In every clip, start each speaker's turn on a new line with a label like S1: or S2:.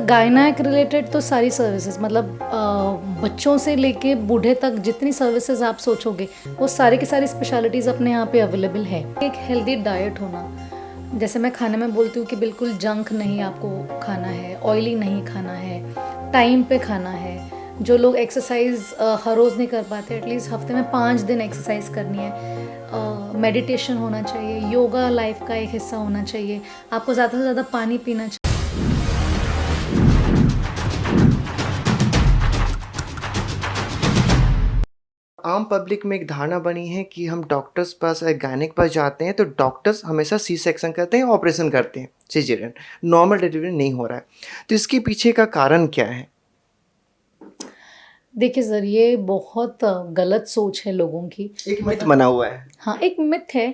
S1: Gynaec related तो सारी services मतलब बच्चों से लेके बूढ़े तक जितनी सर्विसेज आप सोचोगे वो सारी की सारी स्पेशलिटीज़ अपने यहाँ पे अवेलेबल है। एक हेल्दी डाइट होना, जैसे मैं खाने में बोलती हूँ कि बिल्कुल जंक नहीं आपको खाना है, ऑयली नहीं खाना है, टाइम पे खाना है। जो लोग एक्सरसाइज हर रोज़ नहीं कर पाते, एटलीस्ट हफ्ते में 5 दिन एक्सरसाइज करनी है। मेडिटेशन होना चाहिए, योगा लाइफ का एक हिस्सा होना चाहिए, आपको ज़्यादा से ज़्यादा पानी पीना चाहिए।
S2: आम पब्लिक में एक धारणा बनी है कि हम डॉक्टर्स पास गायनेक पास जाते हैं तो डॉक्टर्स हमेशा सी सेक्शन करते हैं, ऑपरेशन करते हैं, सिजेरियन। नॉर्मल डिलीवरी नहीं हो रहा है, तो इसके पीछे का कारण क्या है?
S1: देखिए सर, ये बहुत गलत सोच है लोगों की।
S2: एक मिथ बना हुआ है।
S1: हाँ, एक मिथ है।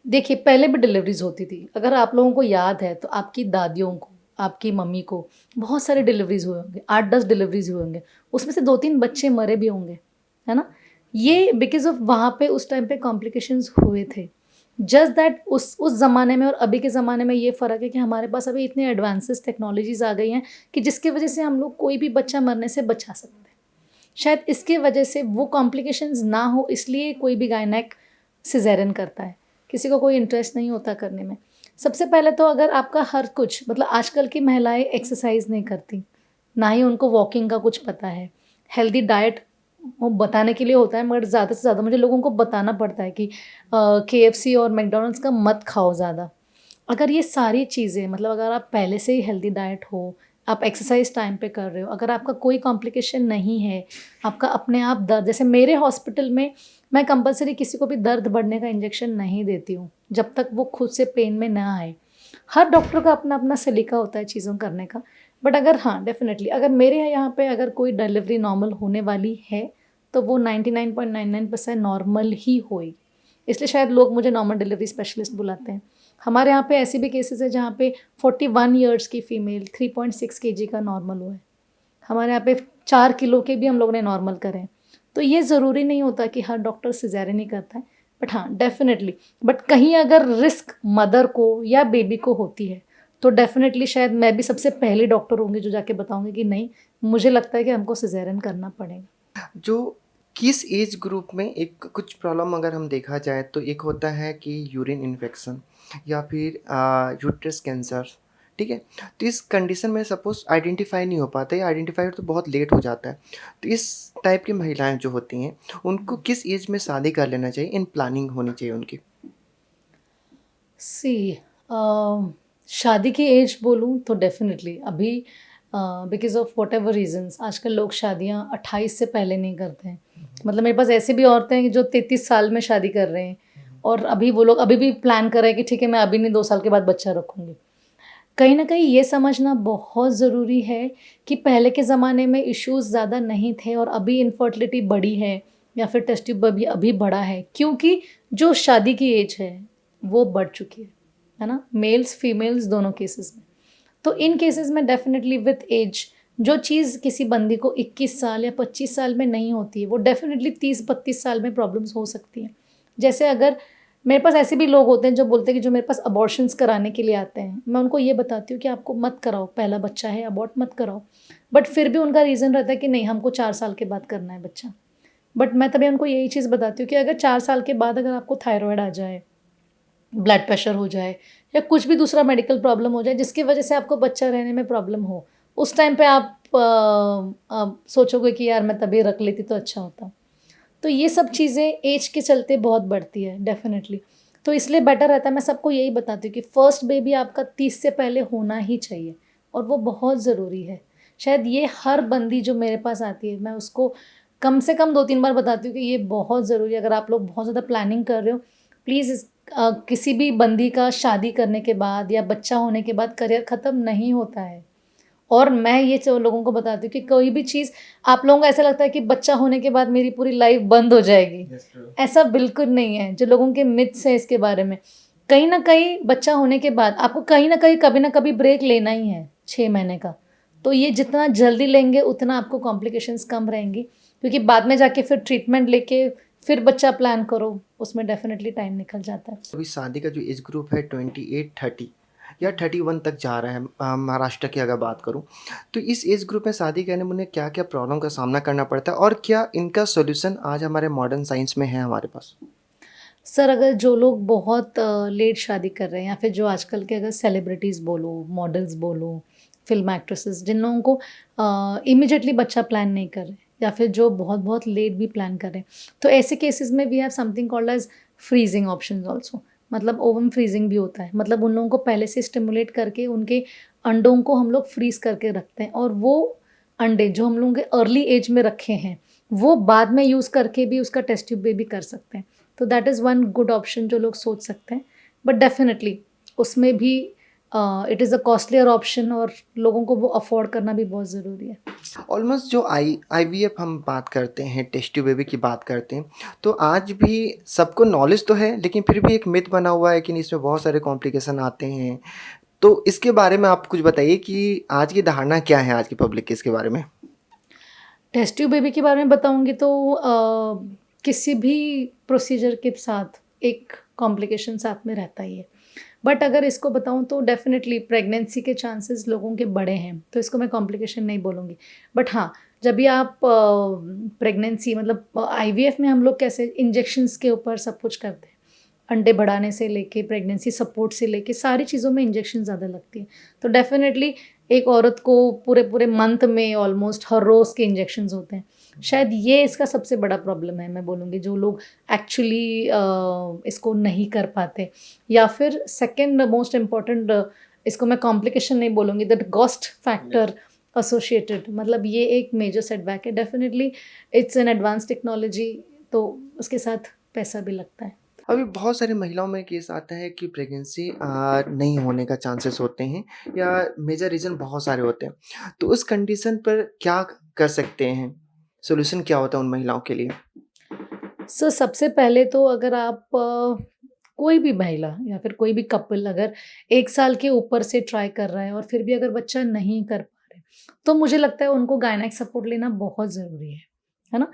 S1: देखिए, पहले भी डिलीवरीज़ होती थी। अगर आप लोगों को याद है तो आपकी दादियों को, आपकी मम्मी को बहुत सारे डिलीवरीज़ हुए होंगे, 8-10 डिलीवरीज़ हुए होंगे। उसमें से 2-3 बच्चे मरे भी होंगे, है ना? ये बिकॉज़ ऑफ वहाँ पे उस टाइम पे कॉम्प्लिकेशंस हुए थे। जस्ट दैट उस ज़माने में और अभी के ज़माने में ये फ़र्क है कि हमारे पास अभी इतनी एडवांसेस टेक्नोलॉजीज़ आ गई हैं कि जिसकी वज़ह से हम लोग कोई भी बच्चा मरने से बचा सकते हैं। शायद इसके वजह से वो कॉम्प्लिकेशंस ना हो, इसलिए कोई भी गायनेक सिज़ेरियन करता है। किसी को कोई इंटरेस्ट नहीं होता करने में। सबसे पहले तो अगर आपका हर कुछ मतलब आजकल की महिलाएं एक्सरसाइज नहीं करती, ना ही उनको वॉकिंग का कुछ पता है। हेल्दी डाइट वो बताने के लिए होता है, मगर ज़्यादा से ज़्यादा मुझे लोगों को बताना पड़ता है कि केएफसी और मैकडॉनल्ड्स का मत खाओ ज़्यादा। अगर ये सारी चीज़ें मतलब अगर आप पहले से ही हेल्दी डाइट हो, आप एक्सरसाइज टाइम पे कर रहे हो, अगर आपका कोई कॉम्प्लिकेशन नहीं है, आपका अपने आप दर्द, जैसे मेरे हॉस्पिटल में मैं कंपल्सरी किसी को भी दर्द बढ़ने का इंजेक्शन नहीं देती हूँ, जब तक वो खुद से पेन में ना आए। हर डॉक्टर का अपना-अपना सलीका होता है चीज़ों करने का। बट अगर हाँ, डेफ़िनेटली अगर मेरे यहाँ पे अगर कोई डिलीवरी नॉर्मल होने वाली है, तो वो 99.99% नॉर्मल ही होएगी। इसलिए शायद लोग मुझे नॉर्मल डिलीवरी स्पेशलिस्ट बुलाते हैं। हमारे यहाँ पे ऐसे भी केसेज़ हैं जहाँ पे 41 इयर्स की फ़ीमेल 3.6 केजी का नॉर्मल हुआ है। हमारे यहाँ पे 4 किलो के भी हम लोगों ने नॉर्मल करे हैं। तो ये ज़रूरी नहीं होता कि हर डॉक्टर सिज़ेरियन ही करता है। बट हाँ, डेफ़िनेटली बट कहीं अगर रिस्क मदर को या बेबी को होती है, तो डेफ़िनेटली शायद मैं भी सबसे पहली डॉक्टर होंगी जो जाके बताऊँगी कि नहीं, मुझे लगता है कि हमको सिज़ेरियन करना पड़ेगा।
S2: जो किस एज ग्रुप में एक कुछ प्रॉब्लम अगर हम देखा जाए तो एक होता है कि यूरिन इन्फेक्शन या फिर यूट्रस कैंसर, ठीक है? तो इस कंडीशन में सपोज़ आइडेंटिफ़ाई नहीं हो पाता या आइडेंटिफ़ाई तो बहुत लेट हो जाता है। तो इस टाइप की महिलाएँ जो होती हैं, उनको किस एज में शादी कर लेना चाहिए, इन प्लानिंग होनी चाहिए उनकी?
S1: सी शादी की एज बोलूँ तो डेफ़िनेटली अभी बिकॉज़ ऑफ व्हाटएवर रीज़न्स आजकल लोग शादियाँ 28 से पहले नहीं करते हैं। मतलब मेरे पास ऐसी भी औरतें हैं जो 33 साल में शादी कर रहे हैं और अभी वो लोग अभी भी प्लान कर रहे हैं कि ठीक है मैं अभी नहीं 2 साल के बाद बच्चा रखूँगी। कहीं न कहीं ये समझना बहुत ज़रूरी है कि पहले के ज़माने में इश्यूज़ ज़्यादा नहीं थे और अभी इनफर्टिलिटी बढ़ी है या फिर टेस्ट ट्यूब अभी अभी बढ़ा है क्योंकि जो शादी की एज है वो बढ़ चुकी है ना? मेल्स फीमेल्स दोनों केसेस में। तो इन केसेस में डेफ़िनेटली विथ एज जो चीज़ किसी बंदी को 21 साल या 25 साल में नहीं होती है, वो डेफ़िनेटली 30-32 साल में प्रॉब्लम्स हो सकती हैं। जैसे अगर मेरे पास ऐसे भी लोग होते हैं जो बोलते हैं कि जो मेरे पास अबॉर्शंस कराने के लिए आते हैं, मैं उनको ये बताती हूँ कि आपको मत कराओ, पहला बच्चा है अबॉर्ट मत कराओ। बट फिर भी उनका रीज़न रहता है कि नहीं हमको 4 साल के बाद करना है बच्चा। बट मैं तभी उनको यही चीज़ बताती हूँ कि अगर 4 साल के बाद अगर आपको थायरॉइड आ जाए, ब्लड प्रेशर हो जाए या कुछ भी दूसरा मेडिकल प्रॉब्लम हो जाए जिसकी वजह से आपको बच्चा रहने में प्रॉब्लम हो, उस टाइम पे आप सोचोगे कि यार मैं तभी रख लेती तो अच्छा होता। तो ये सब चीज़ें एज के चलते बहुत बढ़ती है डेफ़िनेटली। तो इसलिए बेटर रहता है मैं सबको यही बताती हूँ कि फर्स्ट बेबी आपका 30 से पहले होना ही चाहिए और वो बहुत ज़रूरी है। शायद ये हर बंदी जो मेरे पास आती है मैं उसको कम से कम 2-3 बार बताती हूँ कि ये बहुत ज़रूरी है। अगर आप लोग बहुत ज़्यादा प्लानिंग कर रहे हो, प्लीज़ किसी भी बंदी का शादी करने के बाद या बच्चा होने के बाद करियर ख़त्म नहीं होता है। और मैं ये लोगों को बताती हूँ कि कोई भी चीज़ आप लोगों को ऐसा लगता है कि बच्चा होने के बाद मेरी पूरी लाइफ बंद हो जाएगी। ऐसा बिल्कुल नहीं है, जो लोगों के मिथ्स हैं इसके बारे में। कहीं न कहीं बच्चा होने के बाद आपको कहीं न कहीं कभी न कभी ब्रेक लेना ही है 6 महीने का। तो ये जितना जल्दी लेंगे उतना आपको कॉम्प्लिकेशंस कम रहेंगी, क्योंकि बाद में जाके फिर ट्रीटमेंट लेके फिर बच्चा प्लान करो, उसमें डेफ़िनिटली टाइम निकल जाता है।
S2: अभी शादी का जो एज ग्रुप है 28-30, या 31 तक जा रहा है, महाराष्ट्र की अगर बात करूँ, तो इस एज ग्रुप में शादी करने में उन्हें क्या-क्या प्रॉब्लम का सामना करना पड़ता है और क्या इनका सॉल्यूशन आज हमारे मॉडर्न साइंस में है हमारे पास?
S1: सर, अगर जो लोग बहुत लेट शादी कर रहे हैं या फिर जो आजकल के अगर सेलिब्रिटीज़ बोलो, मॉडल्स बोलो, फ़िल्म एक्ट्रेसेस जिन लोगों को इमीडिएटली बच्चा प्लान नहीं कर रहे या फिर जो बहुत-बहुत लेट भी प्लान कर रहे हैं, तो ऐसे केसेस में we have something called as freezing options also. मतलब ओवम फ्रीजिंग भी होता है। मतलब उन लोगों को पहले से स्टिमुलेट करके उनके अंडों को हम लोग फ्रीज़ करके रखते हैं और वो अंडे जो हम लोगों के अर्ली एज में रखे हैं, वो बाद में यूज़ करके भी उसका टेस्ट ट्यूब बेबी कर सकते हैं। तो that is one good option जो लोग सोच सकते हैं। बट डेफ़िनेटली उसमें भी it is a costlier option और लोगों को वो अफ़ोर्ड करना भी बहुत ज़रूरी है।
S2: ऑलमोस्ट जो आईवीएफ हम बात करते हैं, टेस्ट ट्यूब बेबी की बात करते हैं, तो आज भी सबको नॉलेज तो है, लेकिन फिर भी एक मिथ बना हुआ है कि इसमें बहुत सारे कॉम्प्लिकेशन आते हैं। तो इसके बारे में आप कुछ बताइए कि आज की धारणा क्या है आज की पब्लिक की इसके बारे में?
S1: टेस्ट ट्यूब बेबी के बारे में बताऊँगी तो किसी भी प्रोसीजर के साथ एक कॉम्प्लिकेशन साथ में रहता ही है। बट अगर इसको बताऊँ तो डेफ़िनेटली प्रेगनेंसी के चांसेस लोगों के बड़े हैं, तो इसको मैं कॉम्प्लिकेशन नहीं बोलूँगी। बट हाँ, जब भी आप प्रेगनेंसी मतलब आईवीएफ में हम लोग कैसे इंजेक्शंस के ऊपर सब कुछ करते हैं। अंडे बढ़ाने से लेके प्रेगनेंसी सपोर्ट से लेके सारी चीज़ों में इंजेक्शन ज़्यादा लगती है। तो डेफ़िनेटली एक औरत को पूरे-पूरे मंथ में ऑलमोस्ट हर रोज़ के इंजेक्शंस होते हैं। शायद ये इसका सबसे बड़ा प्रॉब्लम है मैं बोलूँगी जो लोग एक्चुअली इसको नहीं कर पाते। या फिर सेकंड मोस्ट इम्पोर्टेंट इसको मैं कॉम्प्लिकेशन नहीं बोलूँगी दैट कॉस्ट फैक्टर एसोसिएटेड मतलब ये एक मेजर सेटबैक है। Definitely it's an advance technology तो उसके साथ पैसा भी लगता है।
S2: अभी बहुत सारी महिलाओं में केस आता है कि प्रेगनेंसी नहीं होने का चांसेस होते हैं या मेजर रीज़न बहुत सारे होते हैं। तो उस कंडीशन पर क्या कर सकते हैं? सॉल्यूशन क्या होता है उन महिलाओं के लिए?
S1: सो सबसे पहले तो अगर आप कोई भी महिला या फिर कोई भी कपल अगर 1 साल के ऊपर से ट्राई कर रहा है और फिर भी अगर बच्चा नहीं कर पा रहे, तो मुझे लगता है उनको गायनेक सपोर्ट लेना बहुत ज़रूरी है ना?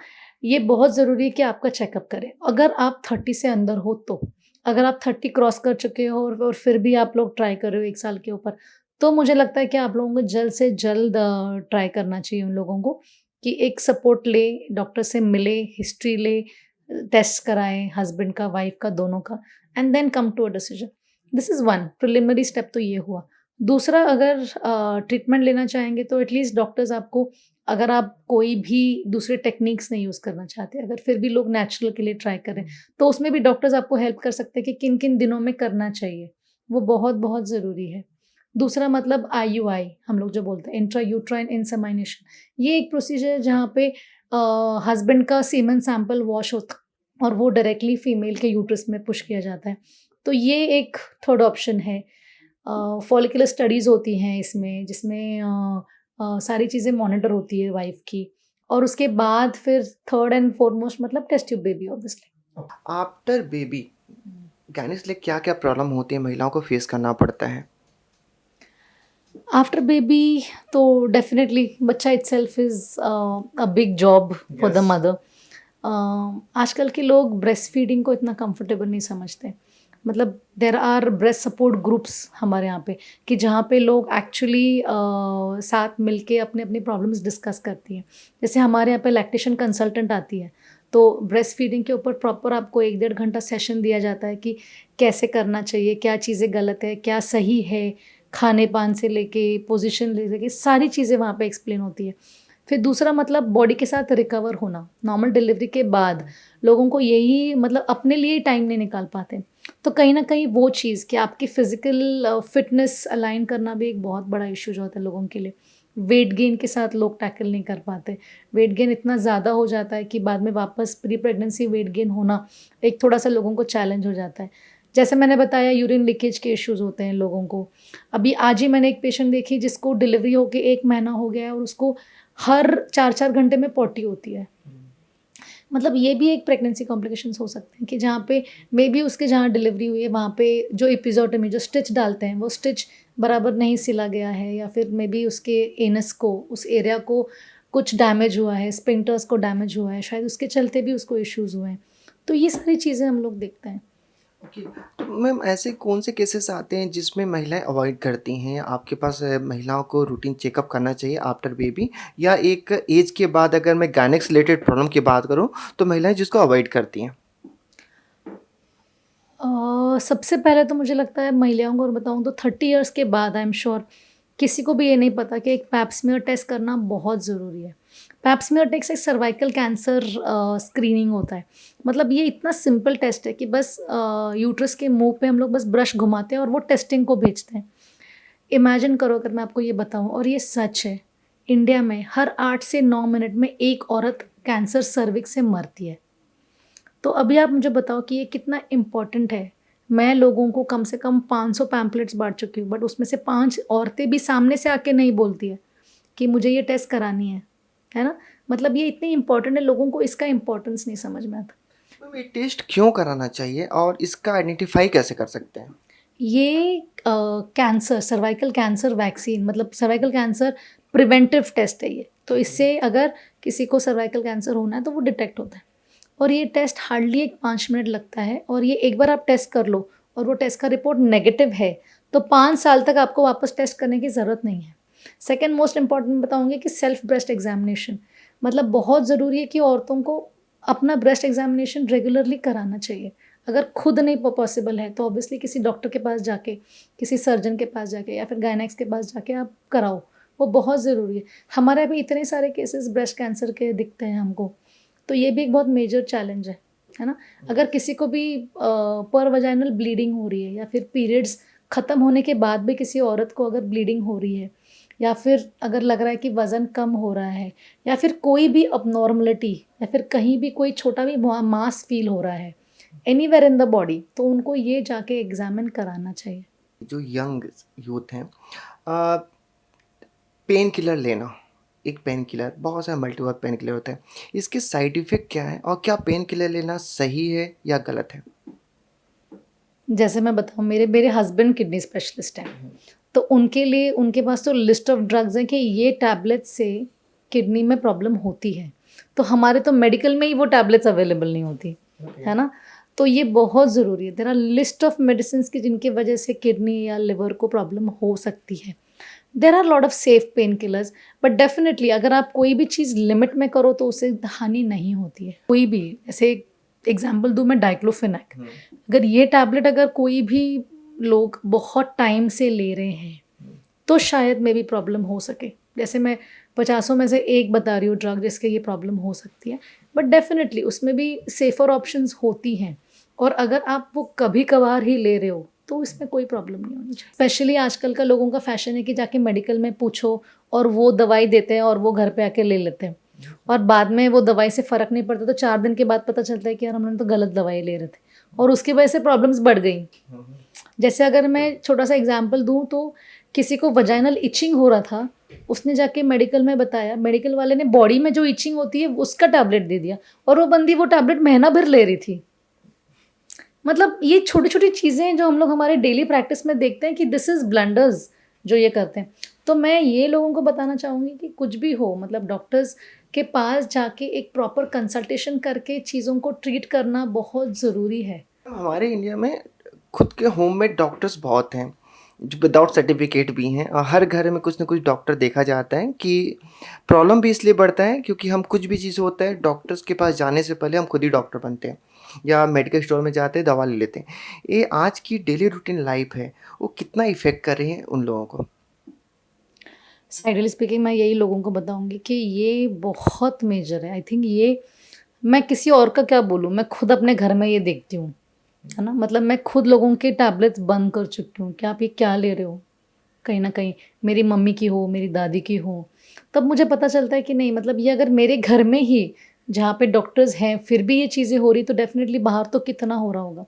S1: ये बहुत ज़रूरी है कि आपका चेकअप करें। अगर आप 30 से अंदर हो तो, अगर आप 30 क्रॉस कर चुके हो और फिर भी आप लोग ट्राई कर रहे हो 1 साल के ऊपर, तो मुझे लगता है कि आप लोगों को जल्द से जल्द ट्राई करना चाहिए उन लोगों को कि एक सपोर्ट ले, डॉक्टर से मिले, हिस्ट्री ले टेस्ट कराएँ हस्बैंड का, वाइफ का, दोनों का and then come to a decision. This is one preliminary step तो ये हुआ। दूसरा अगर ट्रीटमेंट लेना चाहेंगे तो एटलीस्ट डॉक्टर्स आपको अगर आप कोई भी दूसरे टेक्निक्स नहीं यूज़ करना चाहते, अगर फिर भी लोग नेचुरल के लिए ट्राई करें, तो उसमें भी डॉक्टर्स आपको हेल्प कर सकते हैं कि किन-किन दिनों में करना चाहिए। वो बहुत-बहुत ज़रूरी है। दूसरा मतलब आईयूआई हम लोग जो बोलते हैं इंट्रा यूट्राइन इंसेमिनेशन, ये एक प्रोसीजर है जहाँ पे हस्बैंड का सीमेन सैंपल वॉश होता और वो डायरेक्टली फीमेल के यूट्रस में पुश किया जाता है। तो ये एक थर्ड ऑप्शन है। फॉलिकुलर स्टडीज़ होती हैं इसमें जिसमें सारी चीज़ें मॉनिटर होती है वाइफ़ की और उसके बाद फिर थर्ड एंड फ़ॉरमोस्ट मतलब test tube baby obviously.
S2: After baby गाइनेस के लिए क्या-क्या प्रॉब्लम होती है महिलाओं को फेस करना पड़ता है?
S1: आफ्टर बेबी तो डेफ़िनेटली बच्चा itself is a big job for the
S2: yes.
S1: Mother. आजकल के लोग ब्रेस्ट फीडिंग को इतना कंफर्टेबल नहीं समझते। मतलब there are breast support groups हमारे यहाँ पे कि जहाँ पे लोग एक्चुअली साथ मिलके अपनी-अपनी प्रॉब्लम्स डिस्कस करती हैं। जैसे हमारे यहाँ पे लैक्टेशन कंसल्टेंट आती है, तो ब्रेस्ट फीडिंग के ऊपर प्रॉपर आपको 1 डेढ़ घंटा सेशन दिया जाता है कि कैसे करना चाहिए, क्या चीज़ें गलत है, क्या सही है, खाने-पान से लेके पोज़ीशन ले लेके सारी चीज़ें वहाँ पे एक्सप्लेन होती है। फिर दूसरा मतलब बॉडी के साथ रिकवर होना। नॉर्मल डिलीवरी के बाद लोगों को यही मतलब अपने लिए टाइम नहीं निकाल पाते। तो कहीं न कहीं वो चीज़ कि आपकी फ़िज़िकल फ़िटनेस अलाइन करना भी एक बहुत बड़ा इश्यू जो होता है लोगों के लिए। वेट गेन के साथ लोग टैकल नहीं कर पाते। वेट गेन इतना ज़्यादा हो जाता है कि बाद में वापस प्री प्रेगनेंसी वेट गेन होना एक थोड़ा-सा लोगों को चैलेंज हो जाता है। जैसे मैंने बताया यूरिन लीकेज के इश्यूज़ होते हैं लोगों को। अभी आज ही मैंने एक पेशेंट देखी जिसको डिलीवरी होके 1 महीना हो गया है और उसको हर 4-4 घंटे में पॉटी होती है। मतलब ये भी एक प्रेगनेंसी कॉम्प्लिकेशंस हो सकते हैं कि जहाँ पे मेबी उसके जहाँ डिलीवरी हुई है वहाँ पे जो एपिज़ोटोमी जो स्टिच डालते हैं वो स्टिच बराबर नहीं सिला गया है या फिर मेबी उसके एनस को उस एरिया को कुछ डैमेज हुआ है, स्फिंक्टर्स को डैमेज हुआ है, शायद उसके चलते भी उसको इश्यूज़ हुए हैं। तो ये सारी चीज़ें हम लोग देखते हैं।
S2: ओके। तो मैम ऐसे कौन से केसेस आते हैं जिसमें महिलाएँ अवॉइड करती हैं? आपके पास महिलाओं को रूटीन चेकअप करना चाहिए आफ्टर बेबी, या एक एज के बाद अगर मैं गायनेक से रिलेटेड प्रॉब्लम की बात करूँ, तो महिलाएँ जिसको अवॉइड करती हैं?
S1: सबसे पहले तो मुझे लगता है महिलाओं को और बताऊँ तो 30 इयर्स के बाद आई एम श्योर किसी को भी ये नहीं पता कि एक पैप स्मीयर टेस्ट करना बहुत ज़रूरी है। पैप स्मीयर टेस्ट एक सर्वाइकल कैंसर स्क्रीनिंग होता है। मतलब ये इतना सिंपल टेस्ट है कि बस यूट्रस के मुँह पे हम लोग बस ब्रश घुमाते हैं और वो टेस्टिंग को भेजते हैं। इमेजिन करो अगर मैं आपको ये बताऊँ, और ये सच है, इंडिया में हर 8 से 9 मिनट में एक औरत कैंसर सर्विक्स से मरती है। तो अभी आप मुझे बताओ कि ये कितना इम्पोर्टेंट है। मैं लोगों को कम से कम 500 पैम्पलेट्स बाँट चुकी हूँ, बट उसमें से 5 औरतें भी सामने से आके नहीं बोलती है कि मुझे ये टेस्ट करानी है ना? मतलब ये इतनी इम्पोर्टेंट है, लोगों को इसका इम्पोर्टेंस नहीं समझ में आता।
S2: मैम ये टेस्ट क्यों कराना चाहिए और इसका आइडेंटिफ़ाई कैसे कर सकते हैं?
S1: ये कैंसर, सर्वाइकल कैंसर वैक्सीन, मतलब सर्वाइकल कैंसर प्रिवेंटिव टेस्ट है ये। तो इससे अगर किसी को सर्वाइकल कैंसर होना है तो वो डिटेक्ट होता है। और ये टेस्ट हार्डली एक 5 मिनट लगता है, और ये एक बार आप टेस्ट कर लो और वो टेस्ट का रिपोर्ट नेगेटिव है, तो 5 साल तक आपको वापस टेस्ट करने की ज़रूरत नहीं है। सेकंड मोस्ट इम्पॉर्टेंट बताऊँगी कि सेल्फ ब्रेस्ट एग्ज़ामिनेशन, मतलब बहुत ज़रूरी है कि औरतों को अपना ब्रेस्ट एग्ज़ामिनेशन रेगुलरली कराना चाहिए। अगर खुद नहीं पॉसिबल है तो ऑब्वियसली किसी डॉक्टर के पास जाके, किसी सर्जन के पास जाके या फिर गायनेक्स के पास जाके आप कराओ, वो बहुत ज़रूरी है। हमारे यहाँ पे इतने सारे केसेस ब्रेस्ट कैंसर के दिखते हैं हमको, तो ये भी एक बहुत मेजर चैलेंज है ना? अगर किसी को भी पर वजाइनल ब्लीडिंग हो रही है, या फिर पीरियड्स ख़त्म होने के बाद भी किसी औरत को अगर ब्लीडिंग हो रही है, या फिर अगर लग रहा है कि वज़न कम हो रहा है, या फिर कोई भी अबनॉर्मलिटी, या फिर कहीं भी कोई छोटा भी मास फील हो रहा है एनीवेयर इन द बॉडी, तो उनको ये जाके एग्ज़ामिन कराना चाहिए।
S2: जो यंग यूथ हैं, पेन किलर लेना, एक पेन किलर, बहुत सारे मल्टीवर्क पेन किलर होते हैं। इसके साइड इफ़ेक्ट क्या हैं और क्या पेन किलर लेना सही है या गलत है?
S1: जैसे मैं बताऊँ, मेरे मेरे हस्बैंड किडनी स्पेशलिस्ट हैं, तो उनके लिए उनके पास तो लिस्ट ऑफ ड्रग्स हैं कि ये टैबलेट से किडनी में प्रॉब्लम होती है। तो हमारे तो मेडिकल में ही वो टैबलेट्स अवेलेबल नहीं होती, है ना? तो ये बहुत ज़रूरी है। There are list of medicines की जिनकी वजह से किडनी या लिवर को प्रॉब्लम हो सकती है। There are lot of safe pain killers, but definitely अगर आप कोई भी चीज़ लिमिट में करो तो उससे हानि नहीं होती है। कोई भी, जैसे एग्जांपल दूँ मैं, डाइक्लोफेनेक, अगर ये टैबलेट अगर कोई भी लोग बहुत टाइम से ले रहे हैं तो शायद मे बी प्रॉब्लम हो सके। जैसे मैं 50 में से एक बता रही हूँ ड्रग जिसके ये प्रॉब्लम हो सकती है, बट डेफिनेटली उसमें भी सेफ़र ऑप्शंस होती हैं, और अगर आप वो कभी-कभार ही ले रहे हो तो इसमें कोई प्रॉब्लम नहीं होनी चाहिए। स्पेशली आजकल का लोगों का फ़ैशन है कि जाके मेडिकल में पूछो और वो दवाई देते हैं और वो घर पे आके ले लेते हैं, और बाद में वो दवाई से फ़र्क नहीं पड़ता, तो 4 दिन के बाद पता चलता है कि यार हमने तो गलत दवाई ले रहे थे, और उसकी वजह से प्रॉब्लम्स बढ़ गई। जैसे अगर मैं छोटा-सा एग्ज़ाम्पल दूँ तो किसी को वजाइनल इचिंग हो रहा था, उसने जाके मेडिकल में बताया, मेडिकल वाले ने बॉडी में जो इचिंग होती है उसका टैबलेट दे दिया, और वो बंदी वो टैबलेट महीना भर ले रही थी। मतलब ये छोटी-छोटी चीज़ें जो हम लोग हमारे डेली प्रैक्टिस में देखते हैं कि दिस इज़ ब्लंडर्स जो ये करते हैं। तो मैं ये लोगों को बताना चाहूँगी कि कुछ भी हो, मतलब डॉक्टर्स के पास जाके एक प्रॉपर कंसल्टेशन करके चीज़ों को ट्रीट करना बहुत ज़रूरी है।
S2: हमारे इंडिया में खुद के होममेड डॉक्टर्स बहुत हैं, जो विदाउट सर्टिफिकेट भी हैं, और हर घर में कुछ ना कुछ डॉक्टर देखा जाता है कि प्रॉब्लम भी इसलिए बढ़ता है क्योंकि हम कुछ भी चीज़ होता है डॉक्टर्स के पास जाने से पहले हम खुद ही डॉक्टर बनते हैं या मेडिकल स्टोर में जाते हैं, दवा ले लेते हैं। ये आज की डेली रूटीन लाइफ है, वो कितना इफ़ेक्ट कर रही है उन लोगों को?
S1: आइडियली स्पीकिंग मैं यही लोगों को बताऊँगी कि ये बहुत मेजर है। आई थिंक ये, मैं किसी और का क्या बोलूँ, मैं खुद अपने घर में ये देखती हूँ, है ना? मतलब मैं खुद लोगों के टैबलेट्स बंद कर चुकी हूँ कि आप ये क्या ले रहे हो? कहीं न कहीं मेरी मम्मी की हो, मेरी दादी की हो, तब मुझे पता चलता है कि नहीं, मतलब ये अगर मेरे घर में ही जहाँ पे डॉक्टर्स हैं, फिर भी ये चीज़ें हो रही, तो डेफ़िनेटली बाहर तो कितना हो रहा होगा।